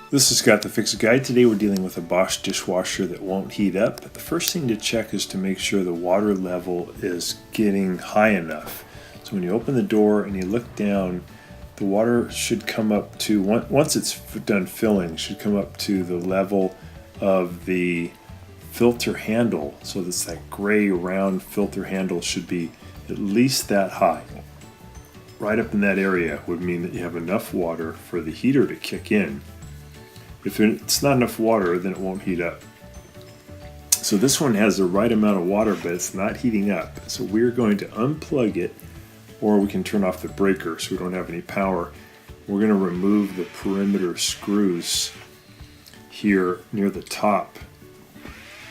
This is Scott the Fix Guide. Today we're dealing with a Bosch dishwasher that won't heat up. The first thing to check is to make sure the water level is getting high enough. So when you open the door and you look down, the water should come up to, once it's done filling, should come up to the level of the filter handle. So that's that gray round filter handle should be at least that high. Right up in that area would mean that you have enough water for the heater to kick in. If it's not enough water, then it won't heat up. So this one has the right amount of water, but it's not heating up. So we're going to unplug it, or we can turn off the breaker so we don't have any power. We're going to remove the perimeter screws here near the top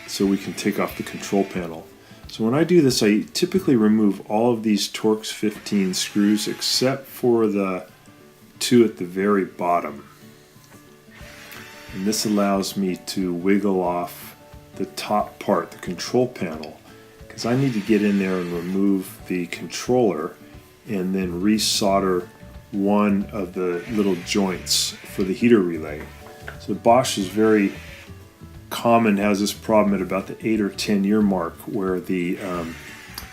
so we can take off the control panel. So when I do this, I typically remove all of these Torx 15 screws except for the two at the very bottom. And this allows me to wiggle off the top part, the control panel, because I need to get in there and remove the controller and then resolder one of the little joints for the heater relay. So Bosch is very common, has this problem at about the 8 or 10 year mark where the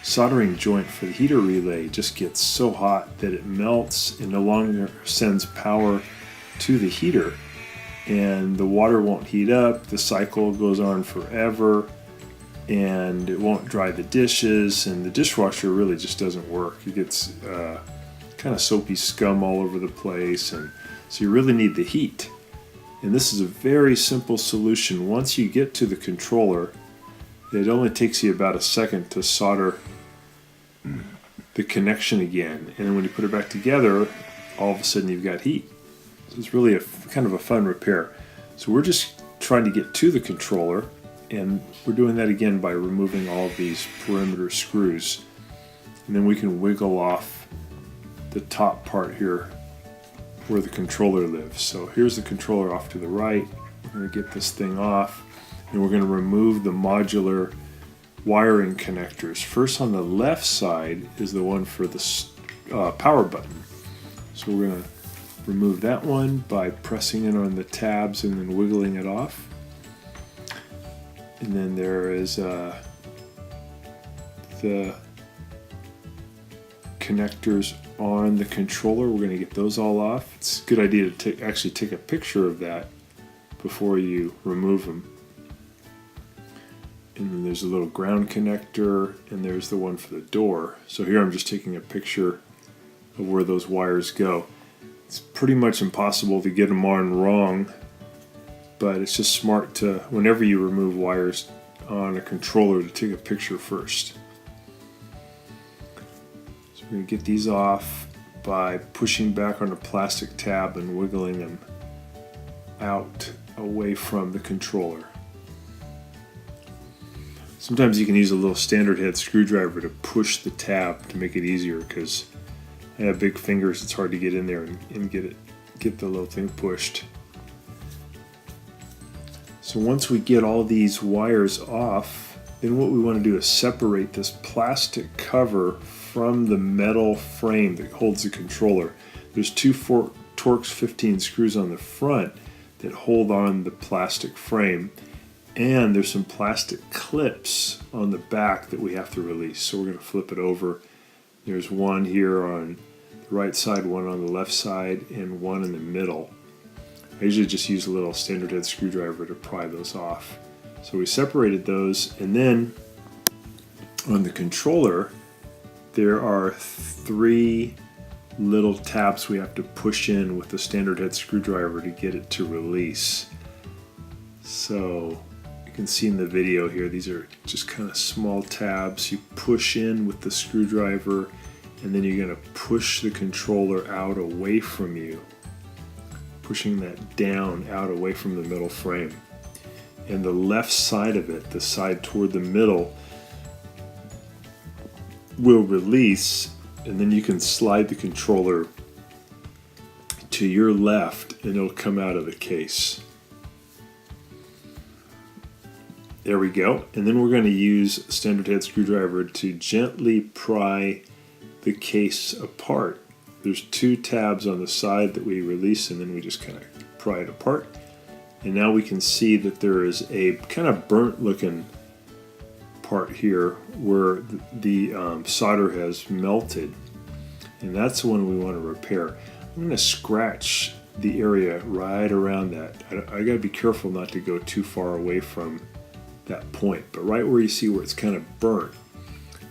soldering joint for the heater relay just gets so hot that it melts and no longer sends power to the heater. And the water won't heat up, the cycle goes on forever, and it won't dry the dishes, and the dishwasher really just doesn't work. It gets kind of soapy scum all over the place, and so you really need the heat. And this is a very simple solution. Once you get to the controller, it only takes you about a second to solder the connection again, and then when you put it back together, all of a sudden you've got heat. So it's really a kind of a fun repair. So we're just trying to get to the controller, and we're doing that again by removing all of these perimeter screws, and then we can wiggle off the top part here where the controller lives. So here's the controller off to the right. We're going to get this thing off, and we're going to remove the modular wiring connectors. First, on the left side is the one for the power button. So we're going to remove that one by pressing in on the tabs and then wiggling it off. And then there is the connectors on the controller. We're going to get those all off. It's a good idea to actually take a picture of that before you remove them. And then there's a little ground connector, and there's the one for the door. So here I'm just taking a picture of where those wires go. It's pretty much impossible to get them on wrong, but it's just smart to, whenever you remove wires on a controller, to take a picture first. So we're going to get these off by pushing back on the plastic tab and wiggling them out away from the controller. Sometimes you can use a little standard head screwdriver to push the tab to make it easier, because I have big fingers, it's hard to get in there and get the little thing pushed. So once we get all these wires off, then what we want to do is separate this plastic cover from the metal frame that holds the controller. There's two Torx 15 screws on the front that hold on the plastic frame, and there's some plastic clips on the back that we have to release. So we're going to flip it over. There's one here on the right side, one on the left side, and one in the middle. I usually just use a little standard head screwdriver to pry those off. So we separated those, and then on the controller there are 3 little tabs we have to push in with the standard head screwdriver to get it to release. So you can see in the video here, these are just kind of small tabs. You push in with the screwdriver, and then you're going to push the controller out away from you, pushing that down out away from the middle frame. And the left side of it, the side toward the middle, will release, and then you can slide the controller to your left and it'll come out of the case. There we go. And then we're going to use a standard head screwdriver to gently pry the case apart. There's 2 tabs on the side that we release, and then we just kind of pry it apart. And now we can see that there is a kind of burnt looking part here where the solder has melted, and that's the one we want to repair. I'm going to scratch the area right around that. I got to be careful not to go too far away from that point, but right where you see where it's kind of burnt,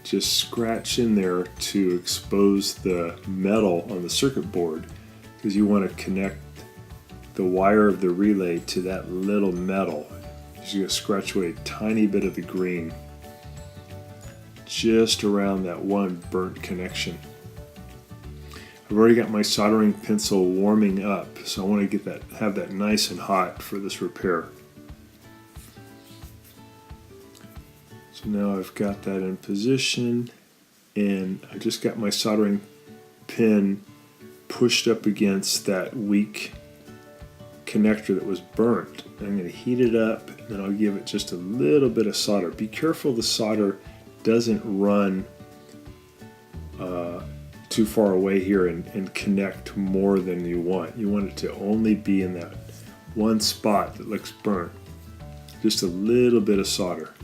just scratch in there to expose the metal on the circuit board, because you want to connect the wire of the relay to that little metal. You're going to scratch away a tiny bit of the green just around that one burnt connection. I've already got my soldering pencil warming up, so I want to have that nice and hot for this repair. So now I've got that in position, and I just got my soldering pin pushed up against that weak connector that was burnt. I'm going to heat it up, and then I'll give it just a little bit of solder. Be careful the solder doesn't run too far away here and connect more than you want. You want it to only be in that one spot that looks burnt. Just a little bit of solder.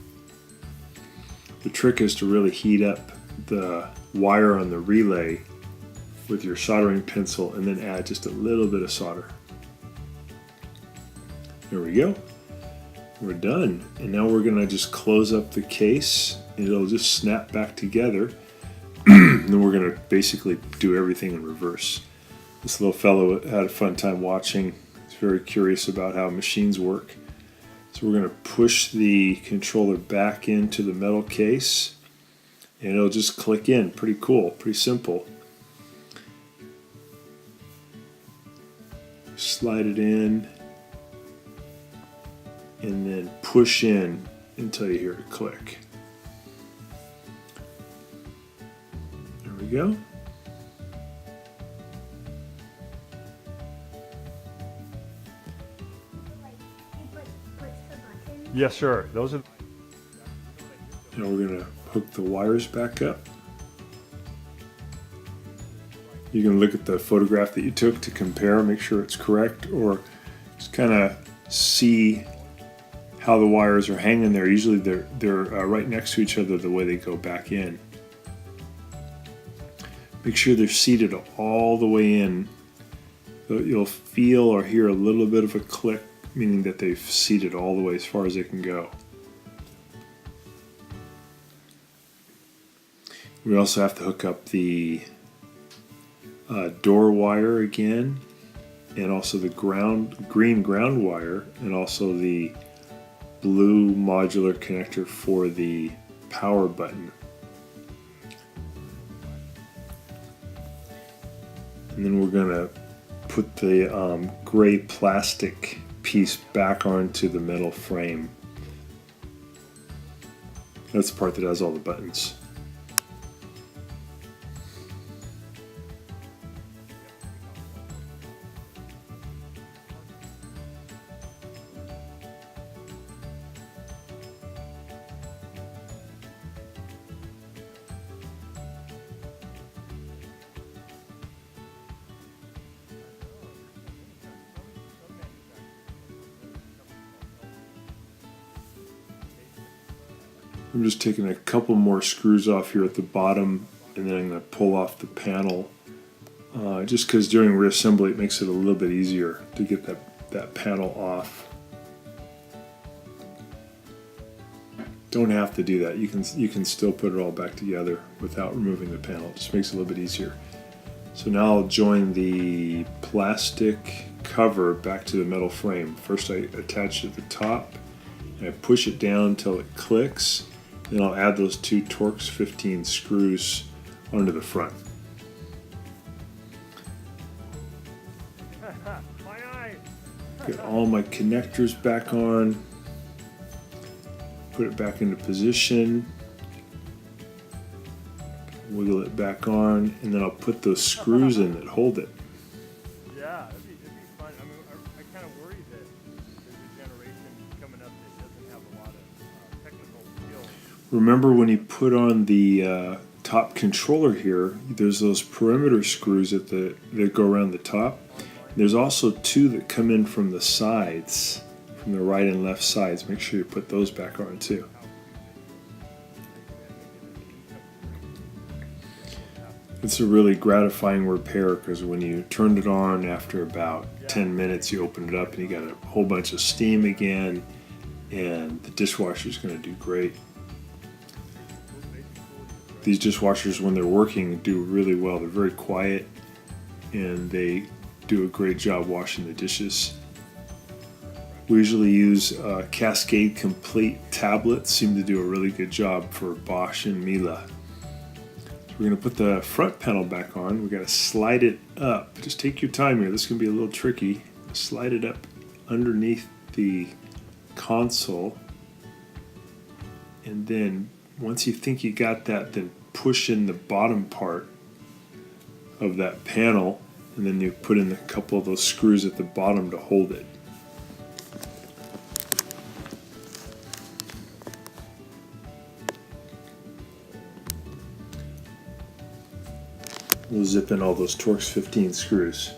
The trick is to really heat up the wire on the relay with your soldering pencil and then add just a little bit of solder. There we go. We're done. And now we're going to just close up the case, and it'll just snap back together. And then we're going to basically do everything in reverse. This little fellow had a fun time watching. He's very curious about how machines work. So we're going to push the controller back into the metal case, and it'll just click in. Pretty cool, pretty simple. Slide it in, and then push in until you hear it click. There we go. Yes, sir. Those are. Now we're going to hook the wires back up. You can look at the photograph that you took to compare, make sure it's correct, or just kind of see how the wires are hanging there. Usually they're right next to each other the way they go back in. Make sure they're seated all the way in. So you'll feel or hear a little bit of a click, meaning that they've seated all the way as far as they can go. We also have to hook up the door wire again, and also the green ground wire, and also the blue modular connector for the power button. And then we're going to put the gray plastic piece back onto the metal frame. That's the part that has all the buttons. I'm just taking a couple more screws off here at the bottom, and then I'm going to pull off the panel, just because during reassembly it makes it a little bit easier to get that panel off. Don't have to do that. You can still put it all back together without removing the panel. It just makes it a little bit easier. So now I'll join the plastic cover back to the metal frame. First I attach it at the top, and I push it down until it clicks. Then I'll add those two Torx 15 screws onto the front. Get all my connectors back on. Put it back into position. Wiggle it back on, and then I'll put those screws in that hold it. Yeah, it'd be fun. I mean, I kind of worry that there's a generation coming up that doesn't have a lot of technical skills. Remember when you put on the top controller here, there's those perimeter screws that go around the top. There's also two that come in from the sides from the right and left sides. Make sure you put those back on too. It's a really gratifying repair because when you turned it on after about 10 minutes, you open it up and you got a whole bunch of steam again, and the dishwasher is going to do great. These dishwashers, when they're working, do really well. They're very quiet and they do a great job washing the dishes. We usually use Cascade Complete tablets, seem to do a really good job for Bosch and Miele. We're going to put the front panel back on. We've got to slide it up. Just take your time here. This can be a little tricky. Slide it up underneath the console. And then once you think you got that, then push in the bottom part of that panel. And then you put in a couple of those screws at the bottom to hold it. We'll zip in all those Torx 15 screws.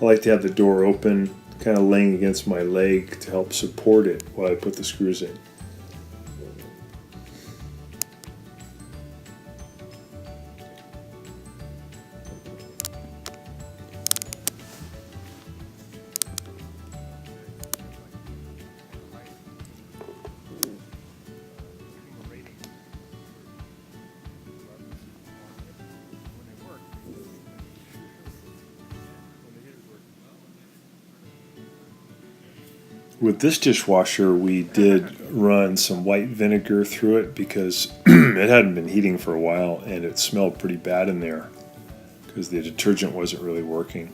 I like to have the door open, kind of laying against my leg to help support it while I put the screws in. With this dishwasher, we did run some white vinegar through it because it hadn't been heating for a while and it smelled pretty bad in there because the detergent wasn't really working.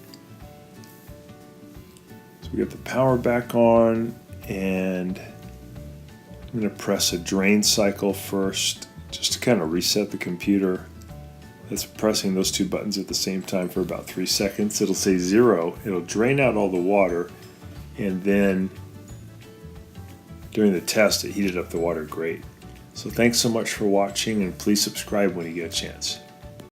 So we got the power back on, and I'm going to press a drain cycle first just to kind of reset the computer. That's pressing those two buttons at the same time for about 3 seconds. It'll say 0. It'll drain out all the water, and then during the test, it heated up the water great. So thanks so much for watching, and please subscribe when you get a chance.